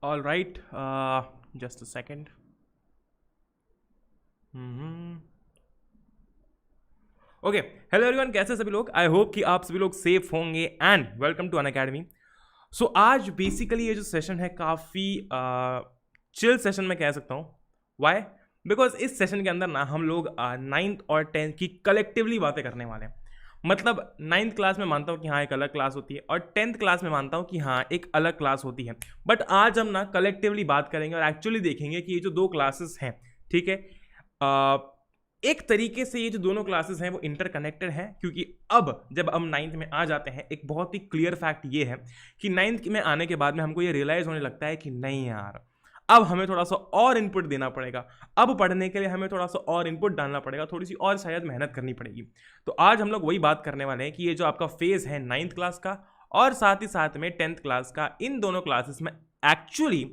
All right, just a second. Okay, hello everyone, कैसे सभी लोग? आई होप कि आप सभी लोग सेफ होंगे एंड वेलकम टू अनअकैडमी। सो आज बेसिकली ये जो सेशन है काफ़ी चिल सेशन मैं कह सकता हूँ। वाई? बिकॉज इस सेशन के अंदर ना हम लोग नाइन्थ और टेंथ की कलेक्टिवली बातें करने वाले हैं। मतलब नाइन्थ क्लास में मानता हूँ कि हाँ एक अलग क्लास होती है, और टेंथ क्लास में मानता हूँ कि हाँ एक अलग क्लास होती है। बट आज हम ना कलेक्टिवली बात करेंगे और एक्चुअली देखेंगे कि ये जो दो क्लासेस हैं, ठीक है, एक तरीके से ये जो दोनों क्लासेस हैं वो इंटरकनेक्टेड हैं, क्योंकि अब जब हम नाइन्थ में आ जाते हैं एक बहुत ही क्लियर फैक्ट ये है कि नाइन्थ में आने के बाद में हमको ये रियलाइज होने लगता है कि नहीं यार, अब हमें थोड़ा सा और इनपुट देना पड़ेगा। अब पढ़ने के लिए हमें थोड़ा सा और इनपुट डालना पड़ेगा, थोड़ी सी और शायद मेहनत करनी पड़ेगी। तो आज हम लोग वही बात करने वाले हैं कि ये जो आपका फेज है नाइन्थ क्लास का और साथ ही साथ में टेंथ क्लास का, इन दोनों क्लासेस में एक्चुअली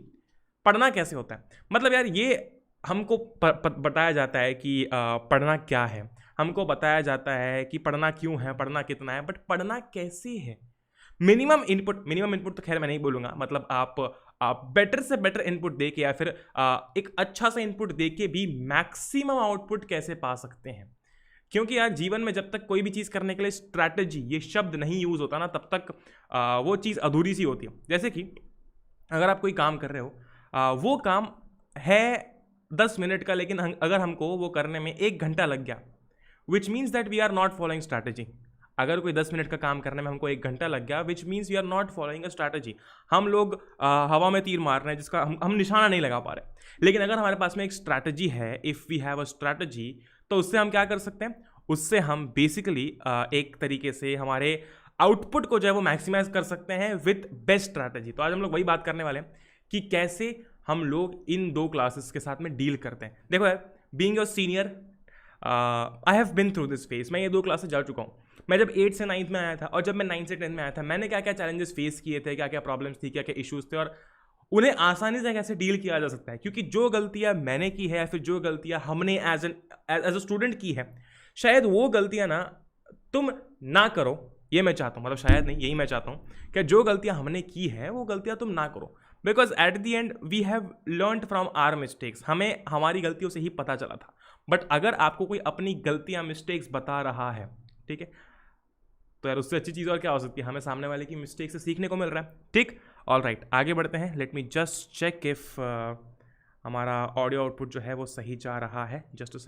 पढ़ना कैसे होता है। मतलब यार ये हमको बताया जाता है कि पढ़ना क्या है, हमको बताया जाता है कि पढ़ना क्यों है, पढ़ना कितना है, बट पढ़ना कैसे है। मिनिमम इनपुट तो खैर मैं नहीं बोलूँगा, मतलब आप बेटर से बेटर इनपुट दे के या फिर एक अच्छा सा इनपुट दे के भी मैक्सिमम आउटपुट कैसे पा सकते हैं। क्योंकि यार जीवन में जब तक कोई भी चीज़ करने के लिए स्ट्रैटेजी ये शब्द नहीं यूज़ होता ना, तब तक वो चीज़ अधूरी सी होती है। जैसे कि अगर आप कोई काम कर रहे हो, वो काम है 10 मिनट का, लेकिन अगर हमको वो करने में 1 घंटा लग गया, which means that we are not following strategy. अगर कोई 10 मिनट का काम करने में हमको 1 घंटा लग गया, which means we are not following a strategy. हम लोग हवा में तीर मार रहे हैं जिसका हम निशाना नहीं लगा पा रहे। लेकिन अगर हमारे पास में एक स्ट्रैटेजी है, if we have a strategy, तो उससे हम क्या कर सकते हैं? उससे हम बेसिकली एक तरीके से हमारे आउटपुट को जो है वो मैक्सिमाइज कर सकते हैं विथ बेस्ट स्ट्रैटेजी। तो आज हम लोग वही बात करने वाले हैं कि कैसे हम लोग इन दो क्लासेस के साथ में डील करते हैं। देखो यार, being your senior, I have been through this phase. मैं ये दो क्लासेस जा चुका हूँ। मैं जब 8 से 9th में आया था और जब मैं 9 से 10 में आया था, मैंने क्या क्या चैलेंजेस फेस किए थे, क्या क्या प्रॉब्लम्स थी, क्या क्या इश्यूज थे, और उन्हें आसानी से कैसे डील किया जा सकता है। क्योंकि जो गलतियां मैंने की है या फिर जो गलतियां हमने एज अ स्टूडेंट की है, शायद वो गलतियां ना तुम ना करो। ये मैं चाहता हूँ, मतलब शायद नहीं, यही मैं चाहता हूँ कि जो गलतियां हमने की है वो गलतियां तुम ना करो। Because at the end we have learned from our mistakes. हमें हमारी गलतियों से ही पता चला था। बट अगर आपको कोई अपनी गलतियां मिस्टेक्स बता रहा है, ठीक है, तो यार उससे अच्छी चीज़ और क्या हो सकती है? हमें सामने वाले की मिस्टेक से सीखने को मिल रहा है। ठीक, ऑल राइट, आगे बढ़ते हैं। Let me just check if हमारा ऑडियो आउटपुट जो है वो सही जा रहा है। जस्ट अ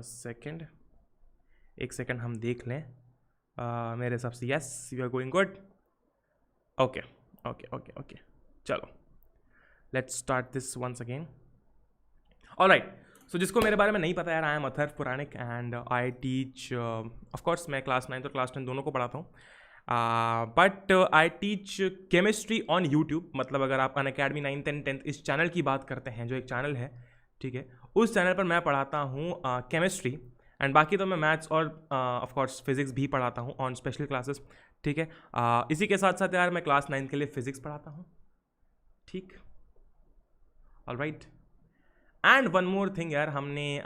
सेकेंड, एक सेकेंड हम देख लें। मेरे हिसाब से yes, you are going good. Okay okay okay okay, चलो let's start this once again. Alright, so जिसको मेरे बारे में नहीं पता यार, I am Atharva Puranik and I teach, of course मैं क्लास 9 और क्लास 10 दोनों को पढ़ाता हूँ, but I teach chemistry on YouTube. मतलब अगर आप अनअकैडमी 9th and 10th इस चैनल की बात करते हैं, जो एक चैनल है, ठीक है, उस चैनल पर मैं पढ़ाता हूँ केमिस्ट्री, एंड बाकी तो मैं मैथ्स और ऑफकोर्स फिजिक्स भी पढ़ाता हूँ ऑन स्पेशल क्लासेस। ठीक है, इसी के साथ साथ यार मैं क्लास 9 के लिए फिजिक्स पढ़ाता हूँ। ठीक, alright, and one more thing यार, हमने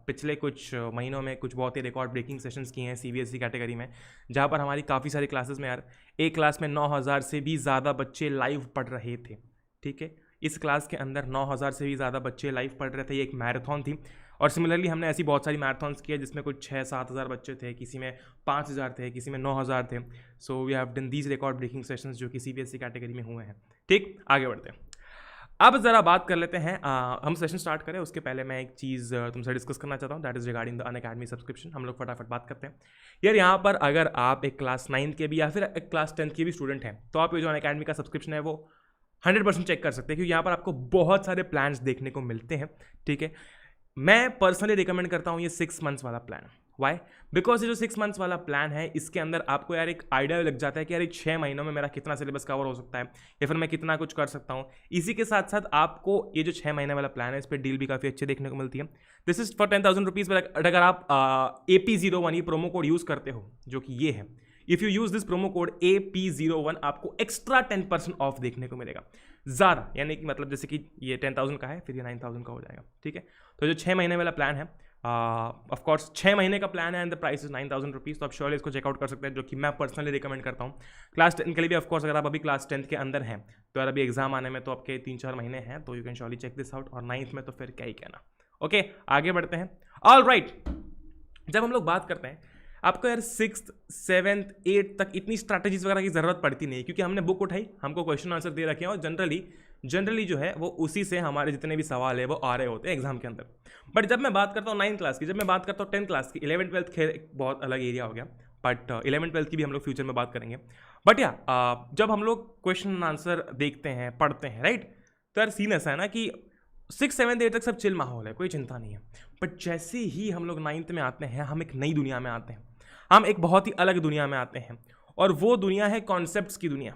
पिछले कुछ महीनों में कुछ बहुत ही रिकॉर्ड ब्रेकिंग सेशंस किए हैं CBSE कैटेगरी में, जहाँ पर हमारी काफ़ी सारी क्लासेस में यार एक क्लास में 9000 से भी ज़्यादा बच्चे लाइव पढ़ रहे थे। ठीक है, इस क्लास के अंदर 9000 से भी ज़्यादा बच्चे लाइव पढ़ रहे थे। ये एक मैराथन थी, और सिमिलरली हमने ऐसी बहुत सारी मैराथन्स किए जिसमें कुछ 6-7 हज़ार बच्चे थे, किसी में 5000 थे, किसी में 9000 थे। So we have done these record breaking sessions जो कि CBSE कैटेगरी में हुए हैं। ठीक, आगे बढ़ते हैं। अब ज़रा बात कर लेते हैं, हम सेशन स्टार्ट करें उसके पहले मैं एक चीज़ तुमसे डिस्कस करना चाहता हूँ, that is regarding the Unacademy subscription. हम लोग फटाफट बात करते हैं यार। यहाँ पर अगर आप एक क्लास 9 के भी या फिर एक क्लास 10 के भी स्टूडेंट हैं, तो आप ये जो अनअकैडमी का सब्सक्रिप्शन है वो 100% चेक कर सकते हैं, क्योंकि यहाँ पर आपको बहुत सारे प्लान्स देखने को मिलते हैं। ठीक है, मैं पर्सनली रिकमेंड करता हूँ ये 6 मंथ्स वाला प्लान। वाई? बिकॉज ये जो 6 मंथ्स वाला प्लान है, इसके अंदर आपको यार एक आइडिया लग जाता है कि यार 6 महीनों में मेरा कितना सिलेबस कवर हो सकता है, या फिर मैं कितना कुछ कर सकता हूँ। इसी के साथ साथ आपको ये जो 6 महीने वाला प्लान है, इस पर डील भी काफ़ी अच्छी देखने को मिलती है। This is for 10,000 rupees. अगर आप AP01 ये प्रोमो कोड यूज़ करते हो, जो कि ये है, if you use this promo code AP01, आपको एक्स्ट्रा 10% ऑफ देखने को मिलेगा ज़्यादा। यानी कि मतलब जैसे कि ये 10,000 का है, फिर ये 9,000 का हो जाएगा। ठीक है, तो जो 6 महीने वाला प्लान है ऑफ कोर्स 6 महीने का प्लान है and the price is 9,000 rupees, तो आप श्योरली इसको चेकआउट कर सकते हैं, जो कि मैं पर्सनली रिकमेंड करता हूँ। क्लास 10 के लिए भी ऑफकोर्स अगर आप अभी क्लास 10 के अंदर हैं तो यार अभी एग्जाम आने में तो आपके 3-4 महीने हैं, तो you can surely check this out. और 9th में तो फिर क्या ही कहना। ओके आगे बढ़ते हैं। ऑल राइट, जब हम लोग बात करते हैं आपको यार 6th 7th 8th तक इतनी स्ट्रैटेजीज वगैरह की ज़रूरत पड़ती नहीं, क्योंकि हमने बुक उठाई, हमको क्वेश्चन आंसर दे रखे हैं और जनरली जो है वो उसी से हमारे जितने भी सवाल है वो आ रहे होते हैं एग्जाम के अंदर। बट जब मैं बात करता हूँ 9th क्लास की, जब मैं बात करता हूँ 10th क्लास की, 11th 12th खैर एक बहुत अलग एरिया हो गया, बट 11th 12th की भी हम लोग फ्यूचर में बात करेंगे। बट या जब हम लोग क्वेश्चन आंसर देखते हैं, पढ़ते हैं, राइट, तो यार सीन ऐसा है ना कि 6th 7th 8th तक सब चिल माहौल है, कोई चिंता नहीं है। बट जैसे ही हम लोग 9th में आते हैं, हम एक नई दुनिया में आते हैं, हम एक बहुत ही अलग दुनिया में आते हैं, और वो दुनिया है कॉन्सेप्ट्स की दुनिया।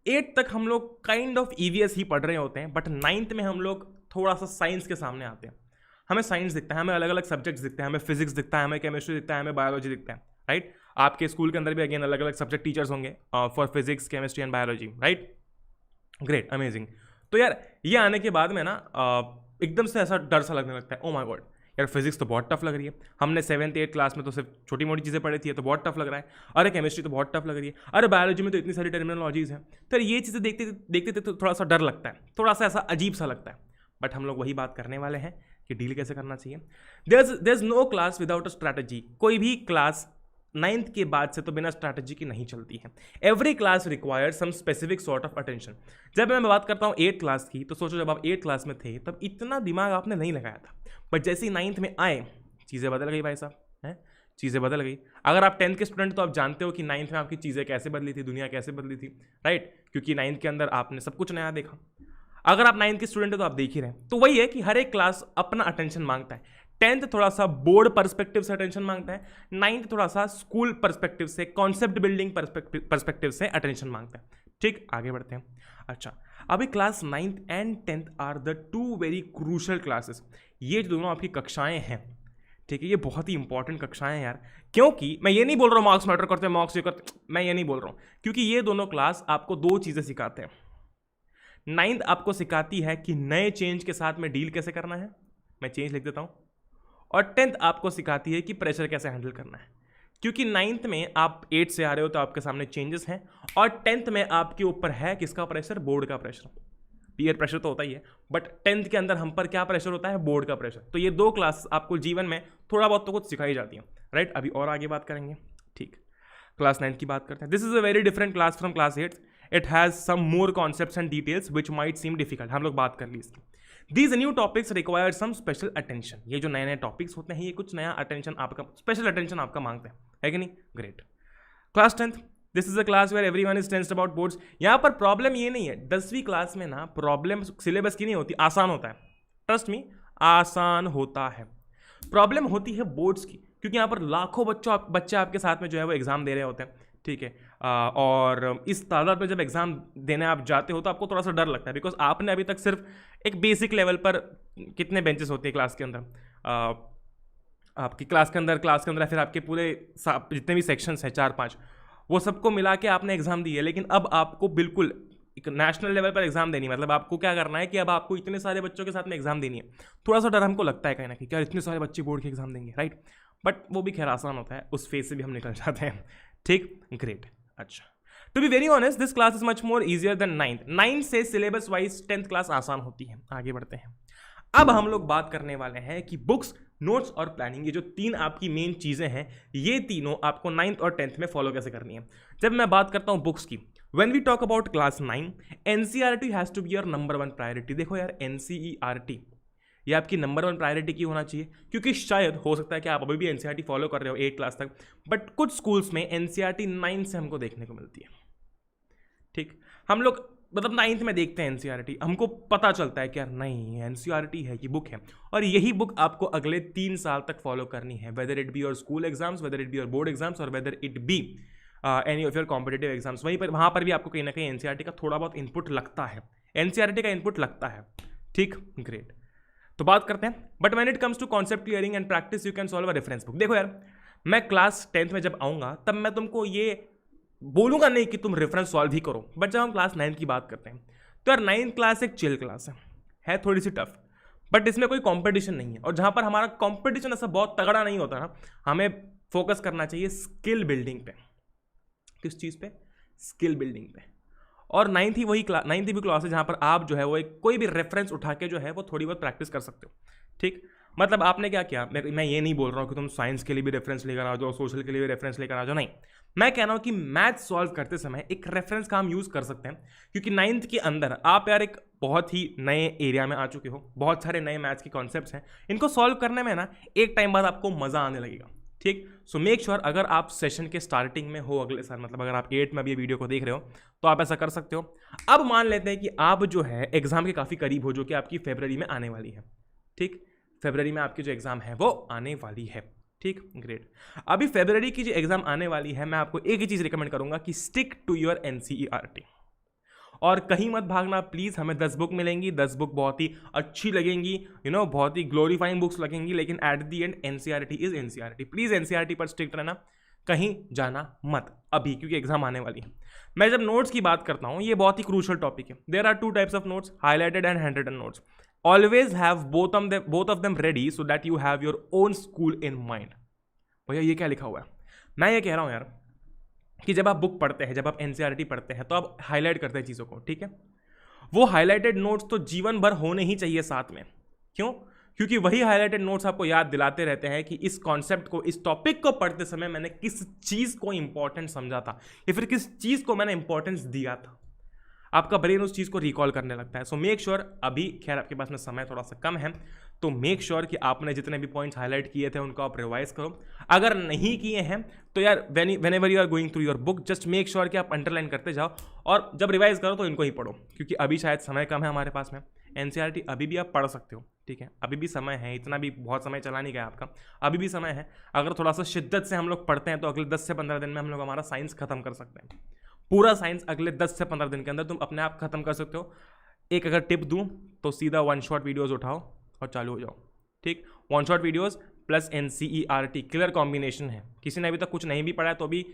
8th तक हम लोग काइंड ऑफ EVS ही पढ़ रहे होते हैं, बट 9th में हम लोग थोड़ा सा साइंस के सामने आते हैं। हमें साइंस दिखता है, हमें अलग अलग सब्जेक्ट्स दिखते हैं, हमें फिजिक्स दिखता है, हमें केमिस्ट्री दिखता है, हमें बायोलॉजी दिखता है, राइट। आपके स्कूल के अंदर भी अगेन अलग अलग सब्जेक्ट टीचर्स होंगे for physics, chemistry and biology, right. Great, amazing. तो यार ये आने के बाद में ना एकदम से ऐसा डर सा लगने लगता है, ओ माय गॉड यार फिजिक्स तो बहुत टफ लग रही है, हमने 7th 8th क्लास में तो सिर्फ छोटी मोटी चीज़ें पढ़ी थी, तो बहुत टफ लग रहा है। अरे केमिस्ट्री तो बहुत टफ लग रही है, अरे बायोलॉजी में तो इतनी सारी टर्मिनोलॉजीज हैं। तो ये चीज़ें देखते तो थोड़ा सा डर लगता है, थोड़ा सा ऐसा अजीब सा लगता है। बट हम लोग वही बात करने वाले हैं कि डील कैसे करना चाहिए। There is no class without a strategy. कोई भी क्लास 9th के बाद से तो बिना स्ट्रैटेजी की नहीं चलती है। Every class require some specific sort of attention. जब मैं बात करता हूँ 8th क्लास की, तो सोचो जब आप 8th क्लास में थे तब इतना दिमाग आपने नहीं लगाया था, बट जैसे ही 9th में आए चीज़ें बदल गई भाई साहब, हैं, चीज़ें बदल गई। अगर आप 10th के स्टूडेंट तो आप जानते हो कि 9th में आपकी चीज़ें कैसे बदली थी, दुनिया कैसे बदली थी, राइट, क्योंकि 9th के अंदर आपने सब कुछ नया देखा। अगर आप 9th के स्टूडेंट हो तो आप देख ही रहे हैं। तो वही है कि हर एक क्लास अपना अटेंशन मांगता है। 10th थोड़ा सा बोर्ड पर्सपेक्टिव से अटेंशन मांगता है, 9th थोड़ा सा स्कूल पर्सपेक्टिव से, कॉन्सेप्ट बिल्डिंग पर्सपेक्टिव से अटेंशन मांगता है। ठीक, आगे बढ़ते हैं। अच्छा, अभी class 9th and 10th are the 2 very crucial classes. ये जो दोनों आपकी कक्षाएं हैं, ठीक है, ये बहुत ही इंपॉर्टेंट कक्षाएं हैं यार। क्योंकि मैं ये नहीं बोल रहा हूँ मार्क्स मैटर करते हैं, मार्क्स ये करते, मैं ये नहीं बोल रहा हूँ, क्योंकि ये दोनों क्लास आपको 2 चीज़ें सिखाते हैं। 9th आपको सिखाती है कि नए चेंज के साथ में डील कैसे करना है, मैं चेंज लिख देता हूँ, और 10th आपको सिखाती है कि प्रेशर कैसे हैंडल करना है। क्योंकि 9th में आप 8 से आ रहे हो तो आपके सामने चेंजेस हैं, और 10th में आपके ऊपर है किसका प्रेशर, बोर्ड का प्रेशर। पीयर प्रेशर तो होता ही है, बट 10th के अंदर हम पर क्या प्रेशर होता है, बोर्ड का प्रेशर। तो ये 2 क्लास आपको जीवन में थोड़ा बहुत तो कुछ सिखाई जाती है, राइट। अभी और आगे बात करेंगे। ठीक, क्लास 9th की बात करते हैं। This is a very different class from class 8। It has some more concepts and details which might seem difficult. हम लोग बात कर ली इसकी। These new topics require some special attention। ये जो नए नए टॉपिक्स होते हैं ये कुछ नया अटेंशन आपका, स्पेशल अटेंशन आपका मांगते हैं, है कि नहीं। Great. Class 10th, this is a class where everyone is tensed about boards. यहाँ पर प्रॉब्लम ये नहीं है, 10वीं क्लास में ना प्रॉब्लम सिलेबस की नहीं होती, आसान होता है, ट्रस्ट मी, आसान होता है। प्रॉब्लम होती है बोर्ड्स की, क्योंकि यहाँ पर लाखों बच्चे आपके साथ में जो है वो एग्जाम दे रहे होते हैं, ठीक है। और इस तादाद में जब एग्जाम देने आप जाते हो तो आपको थोड़ा सा डर लगता है, बिकॉज आपने अभी तक सिर्फ एक बेसिक लेवल पर, कितने बेंचेस होते हैं क्लास के अंदर, आपकी क्लास के अंदर फिर आपके पूरे जितने भी सेक्शंस हैं 4-5, वो सबको मिला के आपने एग्जाम दी है। लेकिन अब आपको बिल्कुल एक नेशनल लेवल पर एग्जाम देनी, मतलब आपको क्या करना है कि अब आपको इतने सारे बच्चों के साथ में एग्जाम देनी है। थोड़ा सा डर हमको लगता है कहीं ना कहीं, क्या इतने सारे बच्चे बोर्ड के एग्जाम देंगे, राइट। बट वो भी खैर आसान होता है, उस फेज से भी हम निकल जाते हैं। ठीक, ग्रेट। अच्छा, to be very honest this class is much more easier than 9th से सिलेबस वाइज 10th क्लास आसान होती है। आगे बढ़ते हैं। अब हम लोग बात करने वाले हैं कि बुक्स, नोट्स और प्लानिंग, ये जो 3 आपकी मेन चीजें हैं, ये तीनों आपको 9th और 10th में फॉलो कैसे करनी है। जब मैं बात करता हूं बुक्स की, when we talk about class 9, NCERT has to be your number 1 priority. देखो यार, NCERT ये आपकी नंबर 1 प्रायोरिटी की होना चाहिए, क्योंकि शायद हो सकता है कि आप अभी भी NCERT फॉलो कर रहे हो 8 क्लास तक, बट कुछ स्कूल्स में NCERT 9 से हमको देखने को मिलती है। ठीक, हम लोग मतलब 9th में देखते हैं NCERT, हमको पता चलता है कि यार नहीं, NCERT है, ये बुक है, और यही बुक आपको अगले 3 साल तक फॉलो करनी है, whether it be your school exams, whether it be your board exams, और whether it be any of your competitive exams. वहाँ पर भी आपको कहीं ना कहीं NCERT का थोड़ा बहुत इनपुट लगता है, NCERT का इनपुट लगता है। ठीक, ग्रेट। तो बात करते हैं, but when it comes to concept clearing and practice you can solve a reference book. देखो यार, मैं क्लास 10th में जब आऊँगा तब मैं तुमको ये बोलूँगा नहीं कि तुम रेफरेंस सॉल्व ही करो, बट जब हम क्लास 9th की बात करते हैं तो यार 9th क्लास एक चिल क्लास है थोड़ी सी टफ, बट इसमें कोई कंपटीशन नहीं है, और जहां पर हमारा कंपटीशन ऐसा बहुत तगड़ा नहीं होता ना, हमें फोकस करना चाहिए स्किल बिल्डिंग पे। किस चीज़ पे? स्किल बिल्डिंग पे। और नाइन्थ भी क्लास है जहाँ पर आप जो है वो एक कोई भी रेफरेंस उठा के जो है वो थोड़ी बहुत प्रैक्टिस कर सकते हो। ठीक, मतलब आपने क्या किया, मैं ये नहीं बोल रहा हूँ कि तुम साइंस के लिए भी रेफरेंस लेकर आ जाओ, सोशल के लिए भी रेफरेंस लेकर आ जाओ, नहीं। मैं कह रहा हूँ कि मैथ सॉल्व करते समय एक रेफरेंस का हम यूज़ कर सकते हैं, क्योंकि नाइन्थ के अंदर आप यार एक बहुत ही नए एरिया में आ चुके हो, बहुत सारे नए मैथ्स के कॉन्सेप्ट्स हैं, इनको सॉल्व करने में ना एक टाइम बाद आपको मज़ा आने लगेगा। ठीक, सो मेक श्योर अगर आप सेशन के स्टार्टिंग में हो अगले साल, मतलब अगर आप 8 में अभी ये वीडियो को देख रहे हो तो आप ऐसा कर सकते हो। अब मान लेते हैं कि आप जो है एग्जाम के काफ़ी करीब हो, जो कि आपकी फरवरी में आने वाली है। ठीक, फरवरी में आपकी जो एग्जाम है वो आने वाली है। ठीक, ग्रेट। अभी फरवरी की जो एग्जाम आने वाली है, मैं आपको एक ही चीज़ रिकमेंड करूंगा कि स्टिक टू योर NCERT, और कहीं मत भागना प्लीज़। हमें 10 बुक मिलेंगी, 10 बुक बहुत ही अच्छी लगेंगी, बहुत ही ग्लोरीफाइंग बुक्स लगेंगी, लेकिन at the and NCERT is NCERT। Please NCERT पर स्ट्रिक्ट रहना, कहीं जाना मत अभी, क्योंकि एग्जाम आने वाली है। मैं जब नोट्स की बात करता हूँ, ये बहुत ही क्रूशल टॉपिक है। There are 2 types of notes, highlighted and hand written notes. Always have both of them ready so that you have your own school in mind. भैया ये क्या लिखा हुआ है? मैं ये कह रहा हूँ यार कि जब आप बुक पढ़ते हैं, जब आप NCERT पढ़ते हैं, तो आप हाईलाइट करते हैं चीज़ों को। ठीक है, वो हाईलाइटेड नोट्स तो जीवन भर होने ही चाहिए साथ में। क्यों? क्योंकि वही हाईलाइटेड नोट्स आपको याद दिलाते रहते हैं कि इस कॉन्सेप्ट को, इस टॉपिक को पढ़ते समय मैंने किस चीज़ को इंपॉर्टेंट समझा था, या फिर किस चीज़ को मैंने इंपॉर्टेंस दिया था। आपका ब्रेन उस चीज़ को रिकॉल करने लगता है। सो मेक श्योर, अभी खैर आपके पास में समय थोड़ा सा कम है, तो मेक श्योर कि आपने जितने भी पॉइंट्स हाईलाइट किए थे उनको आप रिवाइज करो। अगर नहीं किए हैं तो यार whenever you are going through your book, just make sure कि आप अंडरलाइन करते जाओ, और जब रिवाइज करो तो इनको ही पढ़ो, क्योंकि अभी शायद समय कम है हमारे पास में। NCERT अभी भी आप पढ़ सकते हो। ठीक है, अभी भी समय है, इतना भी बहुत समय चला नहीं गया आपका, अभी भी समय है। अगर थोड़ा सा शिद्दत से हम लोग पढ़ते हैं तो अगले 10 से 15 दिन में हम लोग हमारा साइंस खत्म कर सकते हैं। पूरा साइंस अगले 10 से 15 दिन के अंदर तुम अपने आप खत्म कर सकते हो। एक अगर टिप दूं तो सीधा 1 शॉट वीडियोस उठाओ और चालू हो जाओ। ठीक, 1 shot videos plus NCERT clear combination है। किसी ने अभी तक कुछ नहीं भी पढ़ा है तो भी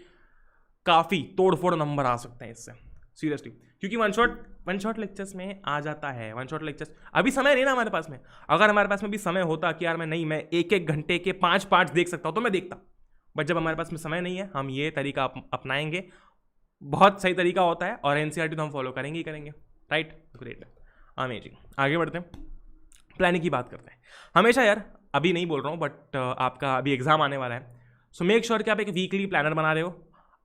काफ़ी तोड़-फोड़ नंबर आ सकते हैं इससे, सीरियसली, क्योंकि वन शॉट लेक्चर्स में आ जाता है। 1 शॉट लेक्चर्स अभी समय नहीं ना हमारे पास में। अगर हमारे पास में भी समय होता कि यार मैं एक घंटे के 5 पार्ट्स देख सकता हूँ तो मैं देखता, बट जब हमारे पास में समय नहीं है, हम ये तरीका अपनाएंगे। बहुत सही तरीका होता है, और NCERT तो हम फॉलो करेंगे ही करेंगे। Right, great, amazing. आगे बढ़ते हैं, प्लानिंग की बात करते हैं। हमेशा यार, अभी नहीं बोल रहा हूँ, बट आपका अभी एग्जाम आने वाला है, सो मेक श्योर कि आप एक वीकली प्लानर बना रहे हो।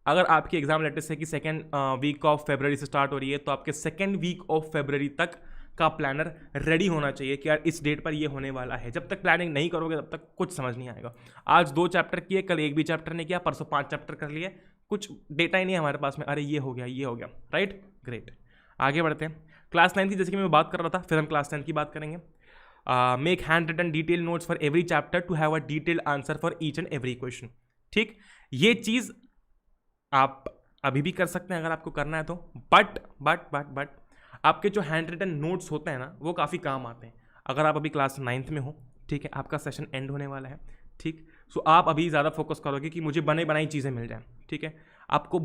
अगर आपकी एग्जाम लेटेस्ट है कि 2nd वीक ऑफ फरवरी से स्टार्ट हो रही है, तो आपके 2nd वीक ऑफ फरवरी तक का प्लानर रेडी होना चाहिए कि यार इस डेट पर ये होने वाला है। जब तक प्लानिंग नहीं करोगे तब तक कुछ समझ नहीं आएगा। आज 2 चैप्टर किए, कल एक भी चैप्टर नहीं किया, परसों 5 चैप्टर कर लिए, कुछ डेटा ही नहीं है हमारे पास में, अरे ये हो गया। Right, great. आगे बढ़ते हैं। क्लास 9 की जैसे कि मैं बात कर रहा था, फिर हम क्लास 10 की बात करेंगे। Make hand written detail notes for every chapter to have a detailed answer for each and every question. ठीक, ये चीज़ आप अभी भी कर सकते हैं अगर आपको करना है तो, बट आपके जो हैंड रिटन नोट्स होते हैं ना, वो काफ़ी काम आते हैं। अगर आप अभी क्लास 9th में हो, ठीक है, आपका सेशन एंड होने वाला है। ठीक, सो आप अभी ज़्यादा फोकस करोगे कि मुझे बने बनाई चीज़ें मिल जाएं। ठीक है, आपको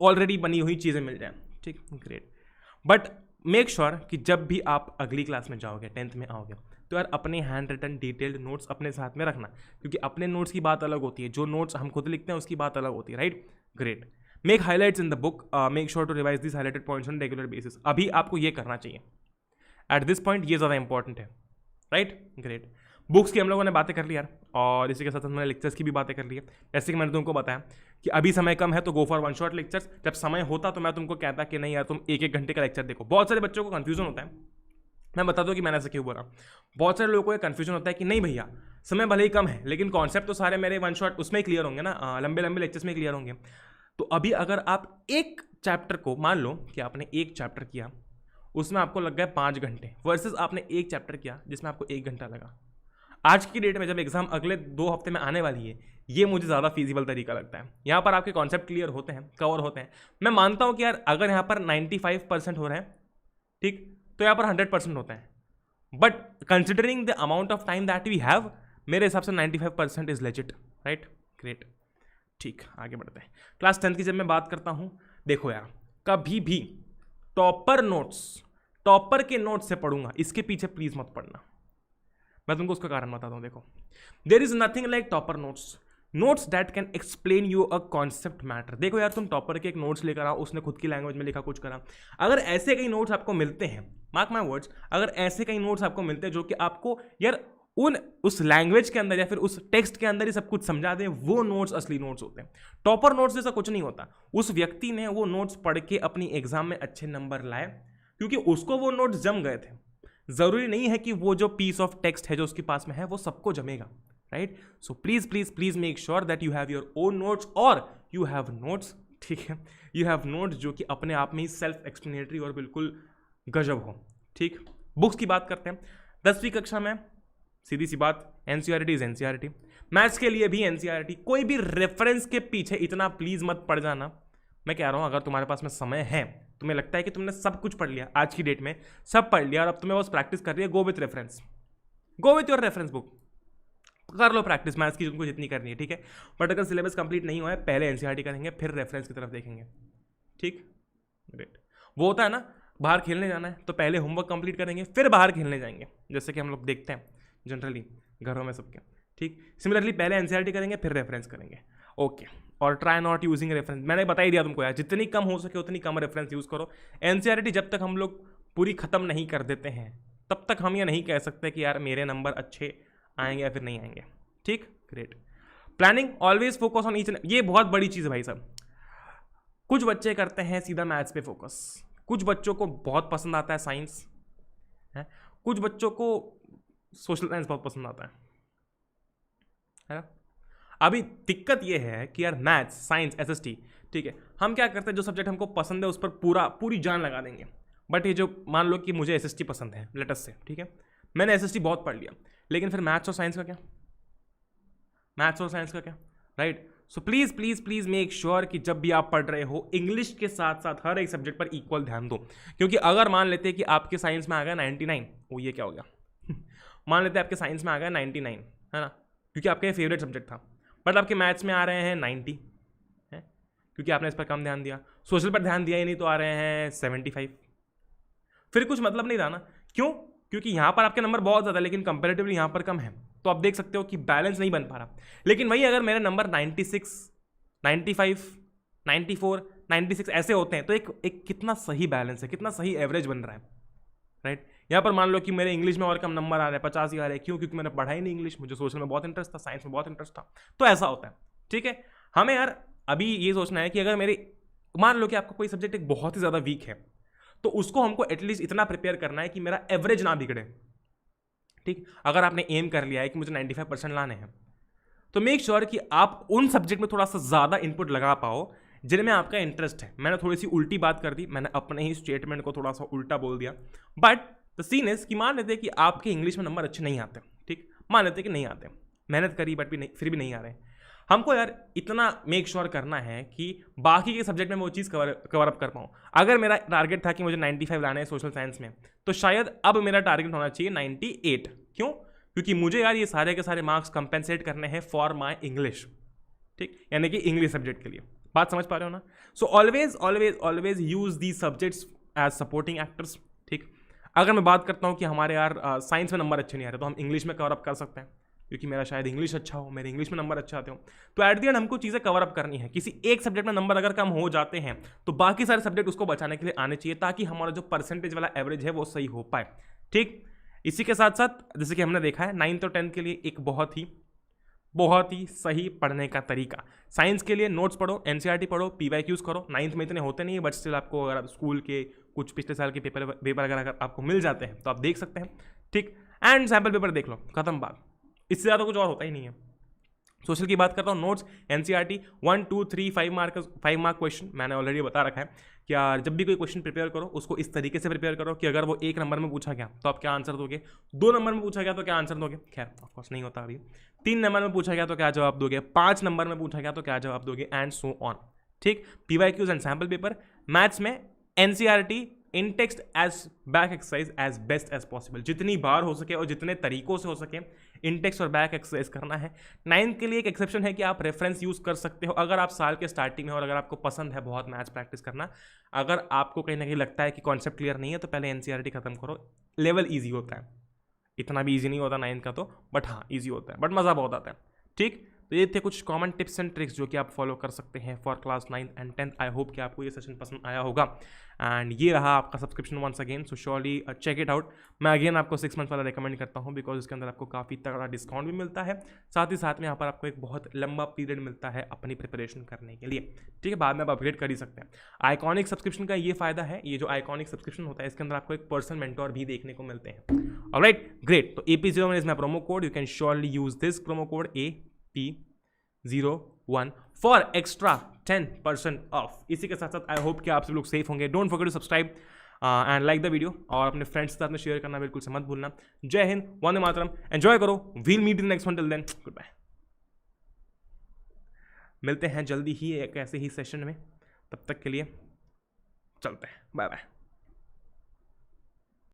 ऑलरेडी बनी हुई चीज़ें मिल जाएं। ठीक, ग्रेट। बट मेक श्योर कि जब भी आप अगली क्लास में जाओगे, 10th में आओगे, तो यार अपने हैंड रिटन डिटेल्ड नोट्स अपने साथ में रखना, क्योंकि अपने नोट्स की बात अलग होती है, जो नोट्स हम खुद लिखते हैं उसकी बात अलग होती है। Right, great. Make highlights in the book, make sure to revise this highlighted points on regular basis. अभी आपको ये करना चाहिए एट दिस पॉइंट, ये ज़्यादा इंपॉर्टेंट है। Right, great. बुक्स की हम लोगों ने बातें कर ली यार, और इसी के साथ हमने लेक्चर्स की भी बातें कर ली है। जैसे कि मैंने तुमको बताया कि अभी समय कम है तो गो फॉर 1 शॉट लेक्चर्स। जब समय होता तो मैं तुमको कहता कि नहीं यार तुम 1 घंटे का लेक्चर देखो। बहुत सारे बच्चों को कन्फ्यूजन होता है, मैं बता दूं कि मैंने ऐसा क्यों बोला। बहुत सारे लोगों को कन्फ्यूजन होता है कि नहीं भैया समय भले ही कम है, लेकिन कॉन्सेप्ट तो सारे मेरे 1 शॉट उसमें ही क्लियर होंगे ना, लंबे लंबे लेक्चर्स में क्लियर होंगे। तो अभी अगर आप एक चैप्टर को, मान लो कि आपने एक चैप्टर किया, उसमें आपको लग गए 5 घंटे, वर्सेस आपने एक चैप्टर किया जिसमें आपको 1 घंटा लगा। आज की डेट में जब एग्जाम अगले 2 हफ्ते में आने वाली है, ये मुझे ज़्यादा फीजिबल तरीका लगता है। यहाँ पर आपके कॉन्सेप्ट क्लियर होते हैं, कवर होते हैं। मैं मानता हूँ कि यार अगर यहाँ पर 95% हो रहे हैं, ठीक, तो यहाँ पर 100% होते हैं। But considering the amount of time that we have, मेरे हिसाब से 95% इज लेजिट। Right, great. ठीक, आगे बढ़ते हैं। क्लास 10th की जब मैं बात करता हूँ, देखो यार कभी भी टॉपर के नोट्स से पढ़ूंगा, इसके पीछे प्लीज मत पढ़ना। मैं तुमको उसका कारण बताता हूँ। देखो, there is nothing like topper notes that can explain you a concept matter. देखो यार, तुम टॉपर के एक नोट्स लेकर आओ, उसने खुद की लैंग्वेज में लिखा कुछ करा, अगर ऐसे कई नोट्स आपको मिलते हैं, मार्क माई वर्ड्स, अगर ऐसे कई नोट्स आपको मिलते हैं जो कि आपको यार उस लैंग्वेज के अंदर या फिर उस टेक्स्ट के अंदर ही सब कुछ समझा दें, वो नोट्स असली नोट्स होते हैं। टॉपर नोट्स जैसा कुछ नहीं होता। उस व्यक्ति ने वो नोट्स पढ़ के अपनी एग्जाम में अच्छे नंबर लाए क्योंकि उसको वो नोट्स जम गए थे। जरूरी नहीं है कि वो जो पीस ऑफ टेक्स्ट है जो उसके पास में है वो सबको जमेगा, right? So please please please make sure that you have your own notes और यू हैव नोट्स, ठीक है, यू हैव नोट्स जो कि अपने आप में ही सेल्फ एक्सप्लेनेटरी और बिल्कुल गजब हो, ठीक। बुक्स की बात करते हैं। 10वीं कक्षा में सीधी सी बात, एनसीईआरटी इज एनसीईआरटी। मैथ्स के लिए भी एनसीईआरटी। कोई भी रेफरेंस के पीछे इतना प्लीज मत पड़ जाना। मैं कह रहा हूं, अगर तुम्हारे पास में समय है, तुम्हें लगता है कि तुमने सब कुछ पढ़ लिया आज की डेट में, सब पढ़ लिया और अब तुम्हें बस प्रैक्टिस कर रही है, go with reference, go with your reference book, कर लो प्रैक्टिस मैथ्स की तुमको जितनी करनी है, ठीक है। बट अगर सिलेबस कंप्लीट नहीं हुआ है, पहले एनसीईआरटी करेंगे, फिर रेफरेंस की तरफ देखेंगे, ठीक, ग्रेट। वो होता है ना, बाहर खेलने जाना है तो पहले होमवर्क कंप्लीट करेंगे, फिर बाहर खेलने जाएंगे, जैसे कि हम लोग देखते हैं जनरली घरों में सबके, ठीक। सिमिलरली पहले एनसीईआरटी करेंगे, फिर रेफरेंस करेंगे, ओके। और ट्राई नॉट यूजिंग रेफरेंस, मैंने बता ही दिया तुमको यार, जितनी कम हो सके उतनी कम रेफरेंस यूज़ करो। एनसीईआरटी जब तक हम लोग पूरी ख़त्म नहीं कर देते हैं, तब तक हम ये नहीं कह सकते कि यार मेरे नंबर अच्छे आएंगे या फिर नहीं आएंगे, ठीक, great. Planning, always focus on each, ये बहुत बड़ी चीज़ है भाई साहब। कुछ बच्चे करते हैं सीधा मैथ्स पे फोकस, कुछ बच्चों को बहुत पसंद आता है साइंस, है, कुछ बच्चों को सोशल साइंस बहुत पसंद आता है ना। अभी दिक्कत ये है कि यार मैथ्स, साइंस, एसएसटी, ठीक है, हम क्या करते हैं, जो सब्जेक्ट हमको पसंद है उस पर पूरी जान लगा देंगे। बट ये जो, मान लो कि मुझे एसएसटी पसंद है, लेटस से, ठीक है, मैंने एसएसटी बहुत पढ़ लिया, लेकिन फिर मैथ्स और साइंस का क्या, मैथ्स और साइंस का क्या, right. So please please please make sure कि जब भी आप पढ़ रहे हो, इंग्लिश के साथ साथ हर एक सब्जेक्ट पर इक्वल ध्यान दो। क्योंकि अगर मान लेते हैं कि आपके साइंस में आ गया 99, वो ये क्या हो गया मान लेते हैं आपके साइंस में आ गया 99, है ना, क्योंकि आपका ये फेवरेट सब्जेक्ट था, बट आपके मैथ्स में आ रहे हैं 90, है, क्योंकि आपने इस पर कम ध्यान दिया, सोशल पर ध्यान दिया ही नहीं तो आ रहे हैं 75, फिर कुछ मतलब नहीं रहा ना। क्यों? क्योंकि यहाँ पर आपके नंबर बहुत ज़्यादा, लेकिन कंपेरेटिवली यहाँ पर कम है, तो आप देख सकते हो कि बैलेंस नहीं बन पा रहा। लेकिन वही अगर मेरे नंबर 96, 95, 94, 96 ऐसे होते हैं, तो एक कितना सही बैलेंस है, कितना सही एवरेज बन रहा है, राइट। यहाँ पर मान लो कि मेरे इंग्लिश में और कम नंबर आ रहे हैं, 50 ही आ रहे हैं, क्यों? क्योंकि मैंने पढ़ा ही नहीं इंग्लिश, मुझे सोशल में बहुत इंटरेस्ट था, साइंस में बहुत इंटरेस्ट था, तो ऐसा होता है, ठीक है। हमें यार अभी ये सोचना है कि अगर मेरे, मान लो कि आपका कोई सब्जेक्ट एक बहुत ही ज़्यादा वीक है, तो उसको हमको एटलीस्ट इतना प्रिपेयर करना है कि मेरा एवरेज ना बिगड़े, ठीक। अगर आपने एम कर लिया है कि मुझे 95% लाने हैं, तो मेक श्योर कि आप उन सब्जेक्ट में थोड़ा सा ज़्यादा इनपुट लगा पाओ जिनमें आपका इंटरेस्ट है। मैंने थोड़ी सी उल्टी बात कर दी, मैंने अपने ही स्टेटमेंट को थोड़ा सा उल्टा बोल दिया, बट द सीन इज कि मान लेते हैं कि आपके इंग्लिश में नंबर अच्छे नहीं आते, ठीक, मान लेते हैं कि नहीं आते, मेहनत करी बट भी नहीं, फिर भी नहीं आ रहे, हमको यार इतना मेक श्योर करना है कि बाकी के सब्जेक्ट में मैं वो चीज़ कवर अप कर पाऊँ। अगर मेरा टारगेट था कि मुझे 95 लाना है सोशल साइंस में, तो शायद अब मेरा टारगेट होना चाहिए 98। क्यों? क्योंकि मुझे यार ये सारे के सारे मार्क्स कंपेंसेट करने हैं फॉर माई इंग्लिश, ठीक, यानी कि इंग्लिश सब्जेक्ट के लिए। बात समझ पा रहे हो ना? So always always always use the subjects as supporting actors, ठीक। अगर मैं बात करता हूँ कि हमारे यार साइंस में नंबर अच्छे नहीं आ रहे, तो हम इंग्लिश में कवर अप कर सकते हैं, क्योंकि मेरा शायद इंग्लिश अच्छा हो, मेरे इंग्लिश में नंबर अच्छे आते हो, तो एट दी एंड हमको चीज़ें कवर अप करनी है। किसी एक सब्जेक्ट में नंबर अगर कम हो जाते हैं, तो बाकी सारे सब्जेक्ट उसको बचाने के लिए आने चाहिए, ताकि हमारा जो परसेंटेज वाला एवरेज है वो सही हो पाए, ठीक। इसी के साथ साथ जैसे कि हमने देखा है 9th और 10th के लिए एक बहुत ही सही पढ़ने का तरीका, साइंस के लिए नोट्स पढ़ो, एनसीईआरटी पढ़ो, पीवाईक्यूज करो। 9th में इतने होते नहीं है, बट स्टिल आपको अगर आप स्कूल के कुछ पिछले साल के पेपर अगर आपको मिल जाते हैं तो आप देख सकते हैं, ठीक। एंड सैम्पल पेपर देख लो, खत्म बात, इससे ज़्यादा कुछ और होता ही नहीं है। सोशल की बात करता हूँ, नोट्स, एनसीईआरटी 1, 2, 3, 5 मार्क क्वेश्चन, मैंने ऑलरेडी बता रखा है कि यार जब भी कोई क्वेश्चन प्रिपेयर करो उसको इस तरीके से प्रिपेयर करो कि अगर वो 1 नंबर में पूछा गया तो आप क्या आंसर दोगे, 2 नंबर में पूछा गया तो क्या आंसर दोगे, खैर ऑफकोर्स नहीं होता अभी, 3 नंबर में पूछा गया तो क्या जवाब दोगे, 5 नंबर में पूछा गया तो क्या जवाब दोगे, एंड सो ऑन, ठीक। PYQs and sample paper, maths में NCERT in text as back exercise as best as possible, जितनी बार हो सके और जितने तरीकों से हो सके इन टेक्स्ट और बैक एक्सरसाइज करना है। 9th के लिए एक एक्सेप्शन है कि आप रेफरेंस यूज कर सकते हो अगर आप साल के स्टार्टिंग में, और अगर आपको पसंद है बहुत मैथ्स प्रैक्टिस करना, अगर आपको कहीं ना कहीं लगता है कि कॉन्सेप्ट क्लियर नहीं है तो पहले एनसीईआरटी खत्म करो, लेवल ईजी होता है, इतना भी ईजी नहीं होता 9th का तो, बट हाँ ईजी होता है, बट मज़ा बहुत आता है। ठीक, तो ये थे कुछ कॉमन टिप्स एंड ट्रिक्स जो कि आप फॉलो कर सकते हैं for class 9th and 10th। I hope कि आपको ये सेशन पसंद आया होगा। एंड ये रहा आपका subscription once again, so surely check it out. मैं अगेन आपको 6 मंथ वाला रिकमेंड करता हूँ बिकॉज इसके अंदर आपको काफ़ी तगड़ा डिस्काउंट भी मिलता है, साथ ही साथ में यहाँ पर आपको एक बहुत लंबा पीरियड मिलता है अपनी प्रिपरेशन करने के लिए। ठीक है, बाद में आप अपग्रेड कर ही सकते हैं। आइकॉनिक सब्सक्रिप्शन का ये फायदा है, ये जो आइकॉनिक सब्सक्रिप्शन होता है इसके अंदर आपको एक पर्सनल मेंटोर भी देखने को मिलते हैं। Alright, great. तो AP01 is my promo code, you can surely use this promo code AP01 for extra 10% of. इसी के साथ साथ आई होप कि आप सब लोग सेफ होंगे। Don't forget to subscribe and like the video, और अपने फ्रेंड्स के साथ में शेयर करना बिल्कुल से मत भूलना। जय हिंद, वंदे मातरम, एंजॉय करो, we'll meet in next one, till then goodbye. मिलते हैं जल्दी ही एक ऐसे ही सेशन में, तब तक के लिए चलते हैं, बाय बाय।